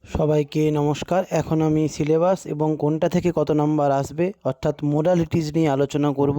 সবাইকে নমস্কার। এখন আমি সিলেবাস এবং কোনটা থেকে কত নাম্বার আসবে অর্থাৎ মোডালিটিস নিয়ে আলোচনা করব।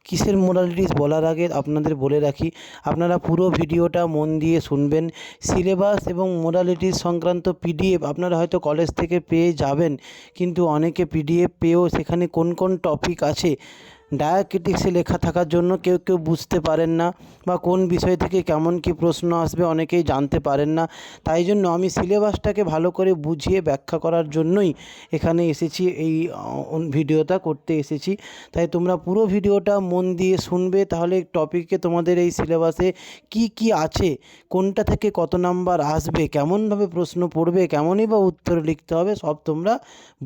কিসের মোডালিটিস বলার আগে আপনাদের বলে রাখি, আপনারা পুরো ভিডিওটা মন দিয়ে শুনবেন। সিলেবাস এবং মোডালিটিস সংক্রান্ত পিডিএফ আপনারা হয়তো কলেজ থেকে পেয়ে যাবেন, কিন্তু অনেকে পিডিএফ পেয়েও সেখানে কোন কোন টপিক আছে ডায়াক্রিটিক্সে লেখা থাকার জন্য কেউ কেউ বুঝতে পারেন না, বা কোন বিষয় থেকে কেমন কি প্রশ্ন আসবে অনেকেই জানতে পারেন না। তাই জন্য আমি সিলেবাসটাকে ভালো করে বুঝিয়ে ব্যাখ্যা করার জন্যই এখানে এসেছি, এই ভিডিওটা করতে এসেছি। তাই তোমরা পুরো ভিডিওটা মন দিয়ে শুনবে, তাহলে টপিকে তোমাদের এই সিলেবাসে কি কি আছে, কোনটা থেকে কত নাম্বার আসবে, কেমনভাবে প্রশ্ন পড়বে, কেমনই বা উত্তর লিখতে হবে, সব তোমরা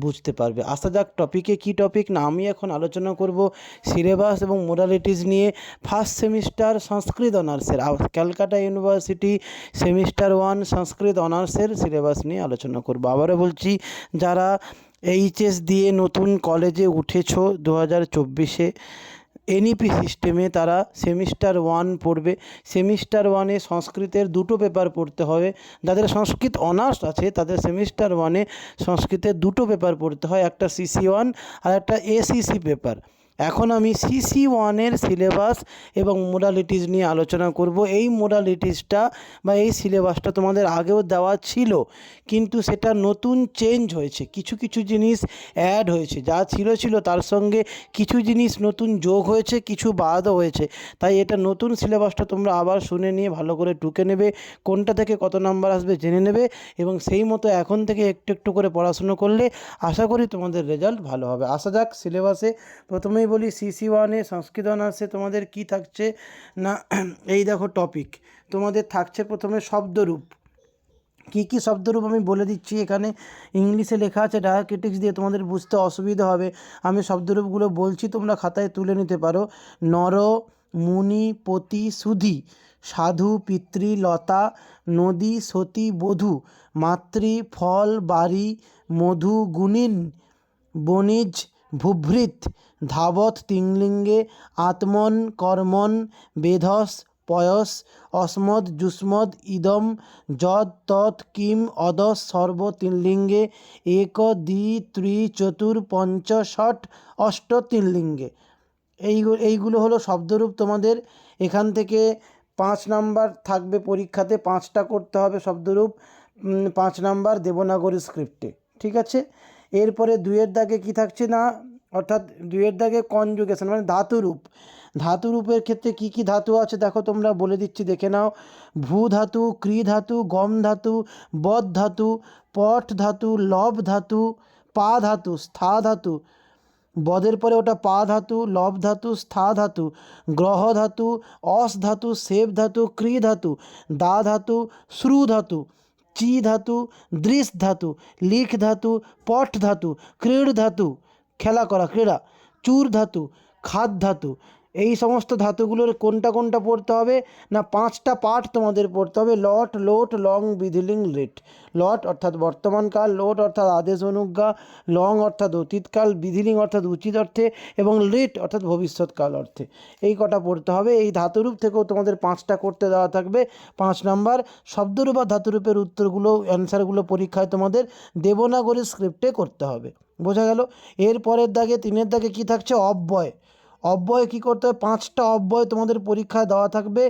বুঝতে পারবে। আসা যাক টপিকে। কি টপিক না, আমি এখন আলোচনা করব সিলেবাস এবং মোডালিটিস নিয়ে ফার্স্ট সেমিস্টার সংস্কৃত অনার্সের, ক্যালকাটা ইউনিভার্সিটি সেমিস্টার 1 সংস্কৃত অনার্সের সিলেবাস নিয়ে আলোচনা করব। আবারও বলছি, যারা এইচএস দিয়ে নতুন কলেজে উঠেছো 2024-এ এনইপি সিস্টেমে, তারা সেমিস্টার 1 পড়বে। সেমিস্টার 1-এ সংস্কৃতের দুটো পেপার পড়তে হবে। যাদের সংস্কৃত অনার্স আছে তাদের সেমিস্টার 1-এ সংস্কৃতের দুটো পেপার পড়তে হয়, একটা CC1 আর একটা ACC পেপার। এখন আমি CC1-এর সিলেবাস এবং মোডালিটিস নিয়ে আলোচনা করব। এই মোডালিটিসটা বা এই সিলেবাসটা তোমাদের আগেও দেওয়া ছিল, কিন্তু সেটা নতুন চেঞ্জ হয়েছে, কিছু কিছু জিনিস অ্যাড হয়েছে, যা ছিল তার সঙ্গে কিছু জিনিস নতুন যোগ হয়েছে, কিছু বাদও হয়েছে। তাই এটা নতুন সিলেবাসটা তোমরা আবার শুনে নিয়ে ভালো করে টুকে নেবে, কোনটা থেকে কত নাম্বার আসবে জেনে নেবে, এবং সেই মতো এখন থেকে একটু একটু করে পড়াশুনো করলে আশা করি তোমাদের রেজাল্ট ভালো হবে। আসা যাক সিলেবাসে। প্রথমেই বলি CC1-এ সংস্কৃত অনার্সে তোমাদের কি থাকছে না, এই দেখো টপিক তোমাদের থাকছে প্রথমে শব্দরূপ। কি কি শব্দরূপ আমি বলে দিচ্ছি, এখানে ইংলিশে লেখা আছে, ডায়াক্রিটিক্স দিয়ে তোমাদের বুঝতে অসুবিধা হবে। আমি শব্দরূপগুলো বলছি, তোমরা খাতায় তুলে নিতে পারো। নর, মুনি, পতি, সুধী, সাধু, পিতৃ, লতা, নদী, সতী, বধূ, মাতৃ, ফল, বাড়ি, মধু, গুণিন, বণিজ, ভূভৃৎ, ধাবত তিংলিঙ্গে, আত্মন, কর্মণ, বেধস, পয়স, অস্মদ, যুষ্মদ, ইদম, যৎ, তৎ, কিম, অদস, সর্ব তিনলিঙ্গে, এক, দ্বি, ত্রি, চতুর, পঞ্চ, ষট, অষ্ট তিনলিঙ্গে। এইগুলো হলো শব্দরূপ তোমাদের। এখান থেকে 5 নাম্বার থাকবে পরীক্ষাতে, 5টা করতে হবে শব্দরূপ, 5 নাম্বার দেবনাগরী স্ক্রিপ্টে, ঠিক আছে। এরপরে 2-এর দাগে কি থাকছে না, অর্থাৎ 2-এর দাগে কনজুগেশন মানে ধাতুরূপ। ধাতুরূপের ক্ষেত্রে কি কি ধাতু আছে দেখো, তোমরা বলে দিচ্ছি, দেখে নাও। ভূ ধাতু, ক্রি ধাতু, গম ধাতু, বদ ধাতু, পট ধাতু, লব ধাতু, পা ধাতু, স্থা ধাতু, বদের পরে ওটা পা ধাতু, লব ধাতু, স্থা ধাতু, গ্রহ ধাতু, অস ধাতু, সেব ধাতু, ক্রি ধাতু, দা ধাতু, শ্রু ধাতু, চি ধাতু, দৃশ ধাতু, লিখ ধাতু, পট ধাতু, ক্রীড় ধাতু, খেলা করা ক্রীড়া, চূর ধাতু, খাদ ধাতু। এই সমস্ত ধাতুগুলোর কোনটা কোনটা পড়তে হবে না, 5টা পার্ট তোমাদের পড়তে হবে। লট, লোট, লং, বিধিলিং, লেট। লট অর্থাৎ বর্তমানকাল, লোট অর্থাৎ আদেশ অনুজ্ঞা, লং অর্থাৎ অতীতকাল, বিধিলিং অর্থাৎ উচিত অর্থে, এবং লেট অর্থাৎ ভবিষ্যৎকাল অর্থে। এই কটা পড়তে হবে। এই ধাতুরূপ থেকেও তোমাদের 5টা করতে দেওয়া থাকবে, 5 নাম্বার। শব্দরূপ বা ধাতুরূপের উত্তরগুলো, অ্যান্সারগুলো পরীক্ষায় তোমাদের দেবনাগরী স্ক্রিপ্টে করতে হবে। বোঝা গেল। এর পরের দাগে 3-এর দাগে কি থাকছে, অব্যয়। অব্যয় কী করতে হবে, 5টা অব্যয় তোমাদের পরীক্ষায় দেওয়া থাকবে।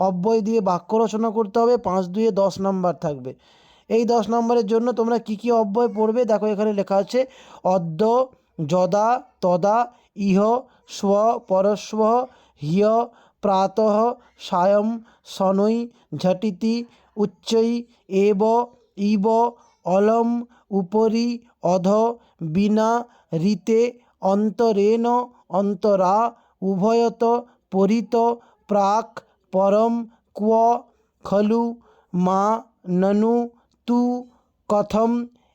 অব্যয় দিয়ে বাক্য রচনা করতে হবে, 5-2-এ 10 নাম্বার থাকবে। এই 10 নম্বরের জন্য তোমরা কি কি অব্যয় পড়বে দেখো, এখানে লেখা আছে অদ্য, যদা, তদা, ইহ, স্ব, পরস্বঃ, হিয়, প্রাতঃ, সায়ং, শনৈ, ঝটিতি, উচ্চৈ, এব, ইব, অলম, উপরি, অধ, বিনা, ঋতে, অন্তরেণ, অন্তরা, উভয়ত, পরিত, প্রাক, পরম, ক্ব, খলু, মা, ননু, তু, কথম,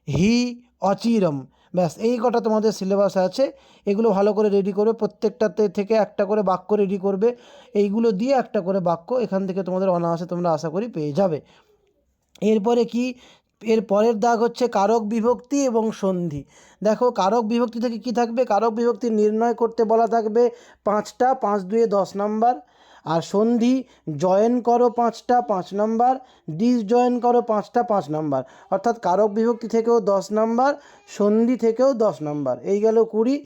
হি, অচিরম। ব্যাস এই কটা তোমাদের সিলেবাস আছে। এগুলো ভালো করে রেডি করবে, প্রত্যেকটাতে থেকে একটা করে বাক্য রেডি করবে। এইগুলো দিয়ে একটা করে বাক্য এখান থেকে তোমাদের অনায়াসে তোমরা আশা করি পেয়ে যাবে। এরপরে কি, এর পরের দাগ হচ্ছে কারক বিভক্তি এবং সন্ধি। দেখো কারক বিভক্তি থেকে কি থাকবে, কারক বিভক্তি নির্ণয় করতে বলা থাকবে 5টা, 5-2-এ 10 নাম্বার। আর সন্ধি জয়েন করো 5টা 5 নাম্বার, ডিসজয়েন করো 5টা 5 নাম্বার, অর্থাৎ কারক বিভক্তি থেকেও 10 নাম্বার, সন্ধি থেকেও 10 নাম্বার, এই গেল 20।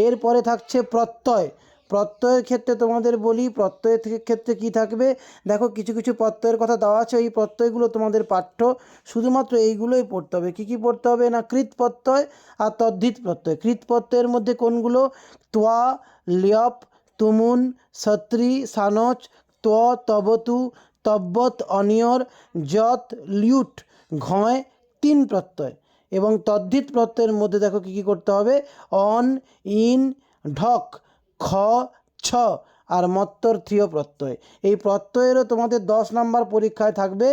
এরপরে থাকছে প্রত্যয়। প্রত্যয়ের ক্ষেত্রে তোমাদের বলি, প্রত্যয়ের ক্ষেত্রে কি থাকবে দেখো, কিছু কিছু প্রত্যয়ের কথা দেওয়া আছে, এই প্রত্যয়গুলো তোমাদের পাঠ্য, শুধুমাত্র এইগুলোই পড়তে হবে। কী কী পড়তে হবে না, কৃত প্রত্যয় আর তদ্ধিত প্রত্যয়। কৃত প্রত্যয়ের মধ্যে কোনগুলো, ত্বা, ল্যপ, তুমুন, সত্রি, সানচ, ত্ব, তবতু, তব্বত, অনিয়র, যত, ল্যুট, ঘয়, 3 প্রত্যয়। এবং তদ্ধিত প্রত্যয়ের মধ্যে দেখো কী কী করতে হবে, অন, ইন, ঢক, খ, ছ আর মত্তর থ্রিয় প্রত্যয়। এই প্রত্যয়েরও তোমাদের 10 নাম্বার পরীক্ষায় থাকবে,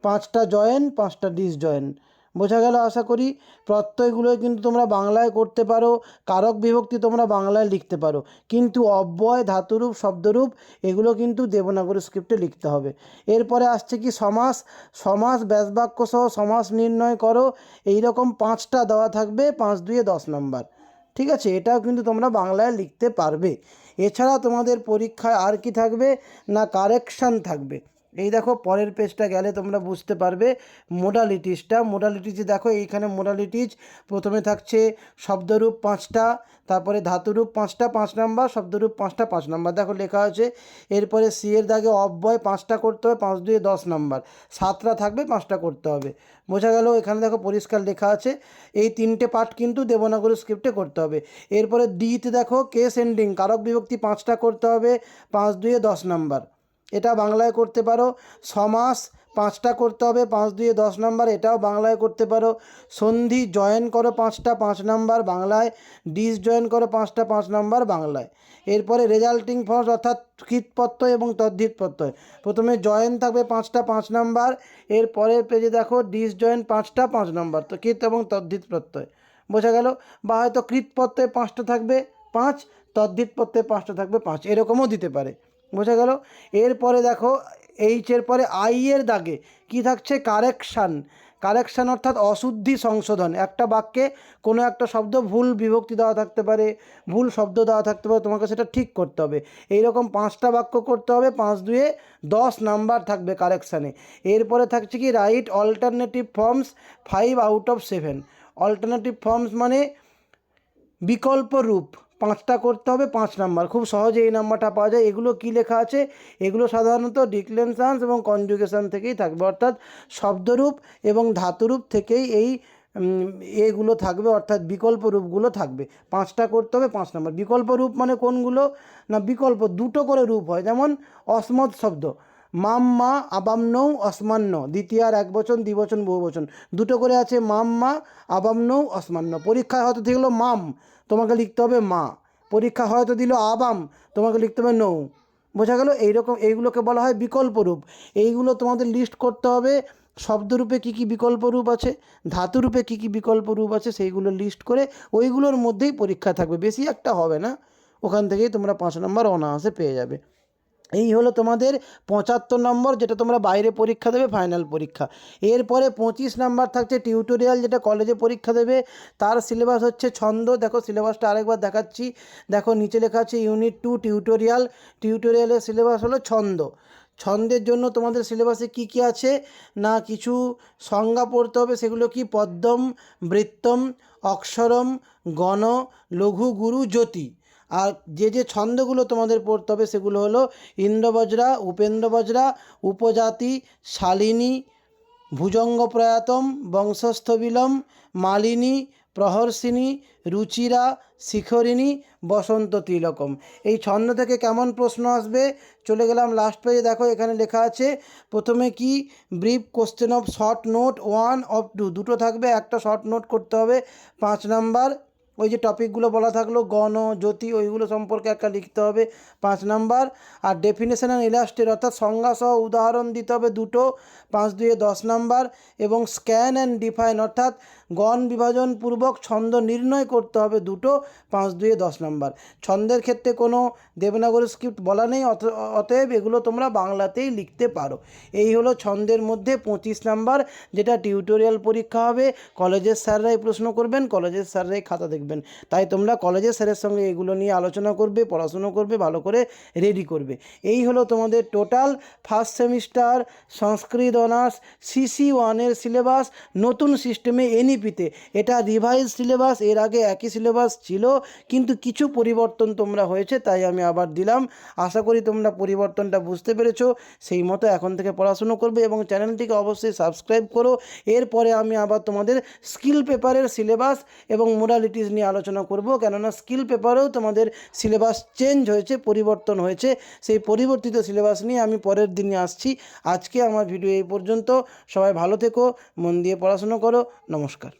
5টা জয়েন 5টা ডিসজয়েন। বোঝা গেল আশা করি। প্রত্যয়গুলো কিন্তু তোমরা বাংলায় করতে পারো, কারক বিভক্তি তোমরা বাংলায় লিখতে পারো, কিন্তু অব্যয়, ধাতুরূপ, শব্দরূপ এগুলো কিন্তু দেবনাগরী স্ক্রিপ্টে লিখতে হবে। এরপরে আসছে কি সমাস। সমাস ব্যাসবাক্য সহ সমাস নির্ণয় করো, এই রকম 5টা দেওয়া থাকবে, 5 2 10 নাম্বার। ঠিক আছে, এটাও কিন্তু তোমরা বাংলায় লিখতে পারবে। এছাড়া তোমাদের পরীক্ষায় আর কি থাকবে না, কারেকশান থাকবে। এই দেখো পরের পেজটা গেলে তোমরা বুঝতে পারবে মোডালিটিসটা। মোডালিটিস দেখো, এইখানে মোডালিটিস প্রথমে থাকছে শব্দরূপ 5টা, তারপরে ধাতুরূপ 5টা 5 নাম্বার, শব্দরূপ 5টা 5 নাম্বার, দেখো লেখা আছে। এরপরে সি এর দাগে অব্যয় 5টা করতে হবে, 5 2 10 নাম্বার, 7টা থাকবে, 5টা করতে হবে। বোঝা গেল, এখানে দেখো পরিষ্কার লেখা আছে। এই 3টে পার্ট কিন্তু দেবনাগরী স্ক্রিপ্টে করতে হবে। এরপরে ডিতে দেখো কেস এন্ডিং, কারক বিভক্তি 5টা করতে হবে, 5 2 10 নাম্বার, এটা বাংলায় করতে পারো। সমাস 5টা করতে হবে, 5 2 10 নাম্বার, এটাও বাংলায় করতে পারো। সন্ধি জয়েন করো 5টা 5 নাম্বার বাংলায়, ডিসজয়েন করো 5টা 5 নাম্বার বাংলায়। এরপরে রেজাল্টিং ফর্মস অর্থাৎ কৃত প্রত্যয় এবং তদ্ধিত প্রত্যয়। প্রথমে জয়েন থাকবে 5টা 5 নাম্বার, এরপরের পেজে দেখো ডিসজয়েন 5টা 5 নাম্বার, তো কৃত এবং তদ্ধিত প্রত্যয়। বোঝা গেল, বা হয়তো কৃত প্রত্যয় 5টা থাকবে 5, তদ্ধিত প্রত্যয় 5টা থাকবে 5, এরকমও দিতে পারে। বোঝা গেল। এরপরে দেখো এইচের পরে আই এর দাগে কি থাকছে, কারেকশান। কারেকশান অর্থাৎ অশুদ্ধি সংশোধন। একটা বাক্যে কোনো একটা শব্দ ভুল বিভক্তি দেওয়া থাকতে পারে, ভুল শব্দ দেওয়া থাকতে পারে, তোমাকে সেটা ঠিক করতে হবে। এইরকম 5টা বাক্য করতে হবে, 5 2 10 নাম্বার থাকবে কারেকশানে। এরপরে থাকছে কি right alternative forms 5 out of 7। Alternative forms মানে বিকল্প রূপ, 5টা করতে হবে, 5 নাম্বার, খুব সহজে এই নাম্বারটা পাওয়া যায়। এগুলো কি লেখা আছে, এগুলো সাধারণত ডিক্লেনশানস এবং কনজুগেশন থেকেই থাকবে, অর্থাৎ শব্দরূপ এবং ধাতুরূপ থেকেই এই এগুলো থাকবে, অর্থাৎ বিকল্প রূপগুলো থাকবে। 5টা করতে হবে, 5 নাম্বার। বিকল্প রূপ মানে কোনগুলো না, বিকল্প 2টো করে রূপ হয়, যেমন অসমত শব্দ, মাম মা আবামনৌ অসমান্য, দ্বিতীয়ার একবচন দ্বিবচন বহুবচন, 2টো করে আছে, মাম মা আবামনৌ অসমান্য। পরীক্ষায় হয়তো দিল মাম, তোমাকে লিখতে হবে মা। পরীক্ষা হয়তো দিল আবাম, তোমাকে লিখতে হবে নৌ। বোঝা গেল, এইরকম এইগুলোকে বলা হয় বিকল্প রূপ। এইগুলো তোমাদের লিস্ট করতে হবে, শব্দরূপে কী কী বিকল্প রূপ আছে, ধাতুরূপে কী কী বিকল্প রূপ আছে, সেইগুলো লিস্ট করে ওইগুলোর মধ্যেই পরীক্ষা থাকবে, বেশি একটা হবে না, ওখান থেকেই তোমরা 5 নম্বর অনায়াসে পেয়ে যাবে। এই হলো তোমাদের 75 নম্বর, যেটা তোমরা বাইরে পরীক্ষা দেবে, ফাইনাল পরীক্ষা। এরপরে 25 নাম্বার থাকছে টিউটোরিয়াল, যেটা কলেজে পরীক্ষা দেবে। তার সিলেবাস হচ্ছে ছন্দ। দেখো সিলেবাসটা আরেকবার দেখাচ্ছি, দেখো নিচে লেখা আছে ইউনিট 2 টিউটোরিয়াল। টিউটোরিয়ালের সিলেবাস হলো ছন্দ। ছন্দের জন্য তোমাদের সিলেবাসে কি কি আছে না, কিছু সংজ্ঞা পড়তে হবে, সেগুলো কি, পদ্যম, বৃত্তম, অক্ষরম, গণ, লঘু, গুরু, জ্যোতি। আর যে যে ছন্দগুলো তোমাদের পড়তে হবে সেগুলো হলো ইন্দ্রবজ্রা, উপেন্দ্রবজ্রা, উপজাতি, শালিনী, ভুজঙ্গ প্রয়াতম, বংশস্থবিলম, মালিনী, প্রহর্ষিনী, রুচিরা, শিখরিণী, বসন্ত তিলকম। এই ছন্দ থেকে কেমন প্রশ্ন আসবে, চলে গেলাম লাস্ট পেজে। দেখো এখানে লেখা আছে প্রথমে কি, brief question of short note 1 of 2, 2টো থাকবে, একটা শর্ট নোট করতে হবে 5 নাম্বার। ওই যে টপিকগুলো বলা থাকলো গণ, জ্যোতি, ওইগুলো সম্পর্কে একটা লিখতে হবে 5 নাম্বার। আর ডেফিনেশন অ্যান্ড ইলাস্ট্রেট অর্থাৎ সংজ্ঞাসহ উদাহরণ দিতে হবে 2টো, 5 2 10 নাম্বার। এবং স্ক্যান অ্যান্ড ডিফাইন অর্থাৎ গণ বিভাজনপূর্বক ছন্দ নির্ণয় করতে হবে 2টো, 5 2 10 নাম্বার। ছন্দের ক্ষেত্রে কোনো দেবনাগরী স্ক্রিপ্ট বলা নেই, অতএব এগুলো তোমরা বাংলাতেই লিখতে পারো। এই হলো ছন্দের মধ্যে 25 নাম্বার, যেটা টিউটোরিয়াল পরীক্ষা হবে। কলেজের স্যাররাই প্রশ্ন করবেন, কলেজের স্যাররাই খাতা দেখবেন। দেখবেন। তাই তোমরা কলেজের স্যারের সঙ্গে এগুলো নিয়ে আলোচনা করবে, পড়াশুনো করবে, ভালো করে রেডি করবে। এই হলো তোমাদের টোটাল ফার্স্ট সেমিস্টার সংস্কৃত অনার্স CC1-এর সিলেবাস নতুন সিস্টেমে NEP-তে। এটা রিভাইজ সিলেবাস, এর আগে একই সিলেবাস ছিল কিন্তু কিছু পরিবর্তন তোমরা হয়েছে, তাই আমি আবার দিলাম। আশা করি তোমরা পরিবর্তনটা বুঝতে পেরেছো। সেই মতো এখন থেকে পড়াশুনো করবে এবং চ্যানেলটিকে অবশ্যই সাবস্ক্রাইব করো। এরপরে আমি আবার তোমাদের স্কিল পেপারের সিলেবাস এবং মোডালিটিস নিয়ে আলোচনা করব, কেননা স্কিল পেপারেও তোমাদের সিলেবাস চেঞ্জ হয়েছে, পরিবর্তন হয়েছে। সেই পরিবর্তিত সিলেবাস নিয়ে আমি পরের দিনে আসছি। আজকে আমার ভিডিও এই পর্যন্ত। সবাই ভালো থেকো, মন দিয়ে পড়াশুনো করো। নমস্কার।